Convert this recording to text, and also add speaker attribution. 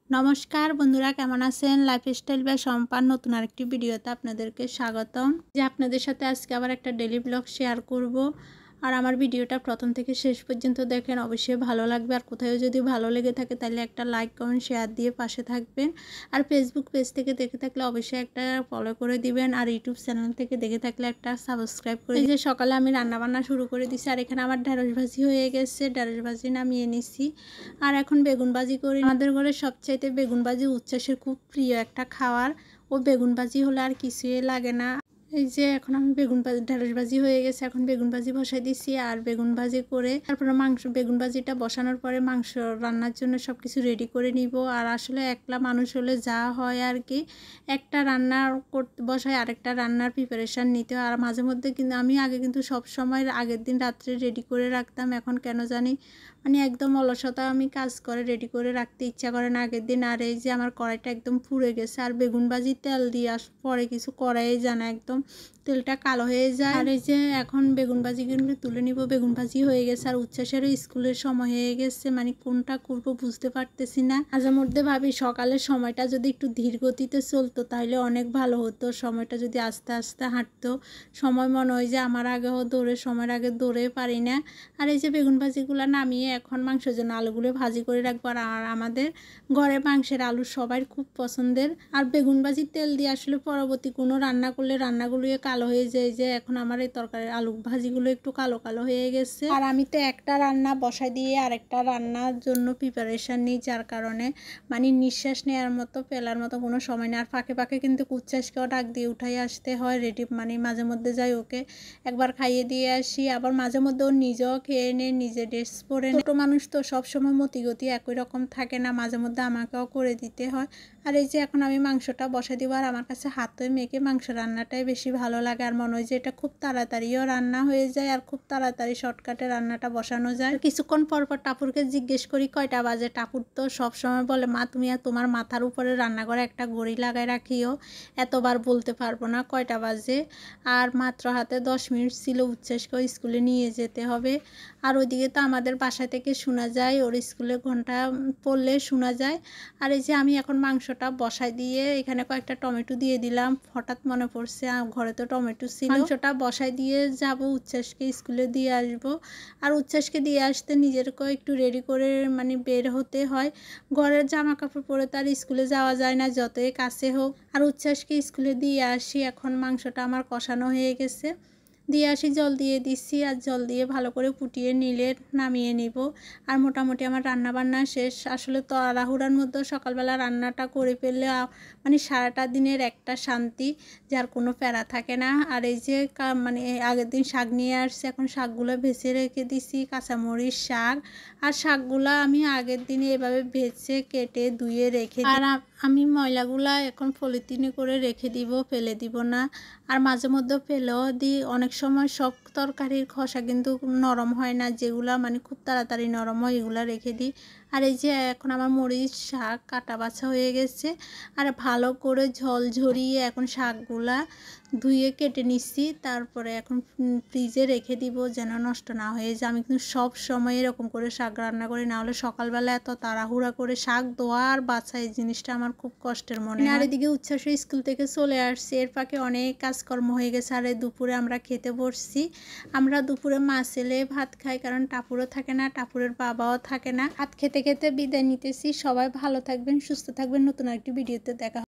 Speaker 1: নমস্কার বন্ধুরা, কেমন আছেন? লাইফস্টাইল বাই সম্পান নতুন আরেকটি ভিডিওতে আপনাদেরকে স্বাগতম। আপনাদের সাথে আজকে আবার একটা ডেইলি ব্লগ শেয়ার করব। আর আমার ভিডিওটা প্রথম থেকে শেষ পর্যন্ত দেখেন, অবশ্যই ভালো লাগবে। আর কোথাও যদি ভালো লেগে থাকে তাহলে একটা লাইক কমেন্ট শেয়ার দিয়ে পাশে থাকবেন। আর ফেসবুক পেজ থেকে দেখে থাকলে অবশ্যই একটা ফলো করে দিবেন। আর ইউটিউব চ্যানেল থেকে দেখে থাকলে একটা সাবস্ক্রাইব করে দিন। সকালে আমি রান্নাবান্না শুরু করে দিছি। আর এখানে আমার ঢেঁড়স ভাজি হয়ে গেছে, ঢেঁড়স ভাজি নামিয়ে নিছি। আর এখন বেগুন ভাজি করি। আমাদের ঘরে সবচাইতে বেগুন ভাজি উচ্ছ্বাসের খুব প্রিয় একটা খাবার। ও বেগুন ভাজি হলে আর কিছুই লাগে না। এই যে এখন আমি ঢেঁড়স ভাজি হয়ে গেছে, এখন বেগুন ভাজি বসাই দিছি। আর বেগুন ভাজি করে তারপরে বেগুন ভাজিটা বসানোর পরে মাংস রান্নার জন্য সব কিছু রেডি করে নিব। আর আসলে একলা মানুষ হলে যা হয় আর কি, একটা রান্না করতে বসায় আরেকটা রান্নার প্রিপারেশান নিতে হয়। আর মাঝে মধ্যে কিন্তু আমি আগে কিন্তু সব সময় আগের দিন রাত্রে রেডি করে রাখতাম। এখন কেন জানি একদম অলসতা, আমি কাজ করে রেডি করে রাখতে ইচ্ছা করে না আগের দিন। আর এই যে আমার কড়াইটা একদম পুড়ে গেছে। আর বেগুন ভাজি তেল দিয়ে পরে কিছু কড়াই জানা একদম তেলটা কালো হয়ে যায়। আর এই যে এখন বেগুন ভাজিগুলো তুলে নিব। বেগুন ভাজি হয়ে গেছে। আর উচ্ছ্বাসেরও স্কুলের সময় হয়ে গেছে, কোনটা করবো বুঝতে পারতেছি না। মাঝে মধ্যে ভাবি সকালের সময়টা যদি একটু ধীর গতিতে চলতো তাহলে অনেক ভালো হতো। সময়টা যদি আস্তে আস্তে হাঁটতো, সময় মনে হয় যে আমার আগেও দৌড়ে, সময়ের আগে দৌড়ে পারি না। আর এই যে বেগুন ভাজিগুলো নামিয়ে এখন মাংসের জন্য আলুগুলো ভাজি করে রাখবো। আর আমাদের ঘরে মাংসের আলু সবাই খুব পছন্দের। আর বেগুন ভাজির তেল দিয়ে আসলে পরবর্তী কোনো রান্না করলে রান্নাগুলো কালো হয়ে যায়। যে এখন আমার এই তরকারির আলু ভাজিগুলো একটু কালো কালো হয়ে গেছে। আর আমি তো একটা রান্না বসাই দিয়ে আরেকটা রান্নার জন্য প্রিপারেশান নিই, যার কারণে নিঃশ্বাস নেওয়ার মতো ফেলার মতো কোনো সময় নেই। আর ফাঁকে ফাঁকে কিন্তু উচ্ছ্বাসকেও ডাক দিয়ে উঠাই আসতে হয় রেডি। মাঝে মধ্যে যাই ওকে একবার খাইয়ে দিয়ে আসি, আবার মাঝে মধ্যে ও নিজেও খেয়ে নেয়, নিজে ড্রেস পরে। ছোটো মানুষ তো সবসময় মতিগতি একই রকম থাকে না, মাঝে মধ্যে আমাকেও করে দিতে হয়। আর এই যে এখন আমি মাংসটা বসাই দিব। আর আমার কাছে হাতে মেখে মাংস রান্নাটাই বেশি ভালো লাগে। আর মনে হয় যে এটা খুব তাড়াতাড়িও রান্না হয়ে যায়, আর খুব তাড়াতাড়ি শর্টকাটে রান্নাটা বসানো যায়। কিছুক্ষণ পর পর টাপুরকে জিজ্ঞেস করি কয়টা বাজে। টাপুর তো সবসময় বলে, মা তুমি আর তোমার মাথার উপরে রান্নাঘরে একটা ঘড়ি লাগাই রাখিও, এতবার বলতে পারবো না কয়টা বাজে। আর মাত্র হাতে 10 মিনিট ছিল, উচ্ছ্বাসকে স্কুলে নিয়ে যেতে হবে। আর ওইদিকে তো আমাদের বাসা থেকে শোনা যায়, ওর স্কুলে ঘন্টা পড়লে শোনা যায়। আর এই যে আমি এখন মাংসটা বসাই দিয়ে এখানে কয়েকটা টমেটো দিয়ে দিলাম। হঠাৎ মনে পড়ছে ঘরে তো টমেটো ছিল। মাংসটা বসাই দিয়ে যাব, উচ্ছ্বাসকে স্কুলে দিয়ে আসবো। আর উচ্ছ্বাসকে দিয়ে আসতে নিজেরকেও একটু রেডি করে বের হতে হয়। ঘরের জামা কাপড় পরে তার স্কুলে যাওয়া যায় না, যতই কাছে হোক। আর উচ্ছ্বাসকে স্কুলে দিয়ে আসি। এখন মাংসটা আমার কষানো হয়ে গেছে, দিয়ে আসি, জল দিয়ে দিচ্ছি। আর জল দিয়ে ভালো করে ফুটিয়ে নিলে নামিয়ে নিব। আর মোটামুটি আমার রান্না বান্না শেষ। আসলে তো তাড়াহুড়ার মধ্যে সকালবেলা রান্নাটা করে ফেললে সারাটা দিনের একটা শান্তি, যার কোনো প্যারা থাকে না। আর এই যে আগের দিন শাক নিয়ে আসছে, এখন শাকগুলো ভেজে রেখে দিছি, কাঁচামরিচ শাক। আর শাকগুলো আমি আগের দিনে এভাবে ভেজে কেটে ধুয়ে রেখে দিই। আর আমি ময়লাগুলা এখন পলিথিনে করে রেখে দিব, ফেলে দিব না। আর মাঝে মধ্যে ফেলেও দিই। অনেক সময় সব তরকারির খোসা কিন্তু নরম হয় না, যেগুলা খুব তাড়াতাড়ি নরম হয় এগুলা রেখে দিই। আর এই যে এখন আমার মরিচ শাক কাটা বাছা হয়ে গেছে। আর ভালো করে ঝোল ঝরিয়ে এখন শাকগুলা ধুয়ে কেটে নিচ্ছি। তারপরে এখন ফ্রিজে রেখে দিব যেন নষ্ট না হয়ে যায়। আমি কিন্তু সব সময় এরকম করে শাক রান্না করি, না হলে সকালবেলা এত তাড়াহুড়া করে শাক ধোয়া আর বাছা, এই জিনিসটা আমার খুব কষ্টের মনে হয়। আর এদিকে উচ্ছ্বাস স্কুল থেকে চলে আসছে, এর ফাঁকে অনেক কাজকর্ম হয়ে গেছে। আর দুপুরে আমরা খেতে বসছি। আমরা দুপুরে মা ছেলে ভাত খাই, কারণ টাপুরও থাকে না, টাপুরের বাবাও থাকে না। ভাত খেতে খেতে বিদায় নিতেছি। সবাই ভালো থাকবেন, সুস্থ থাকবেন। নতুন একটি ভিডিওতে দেখা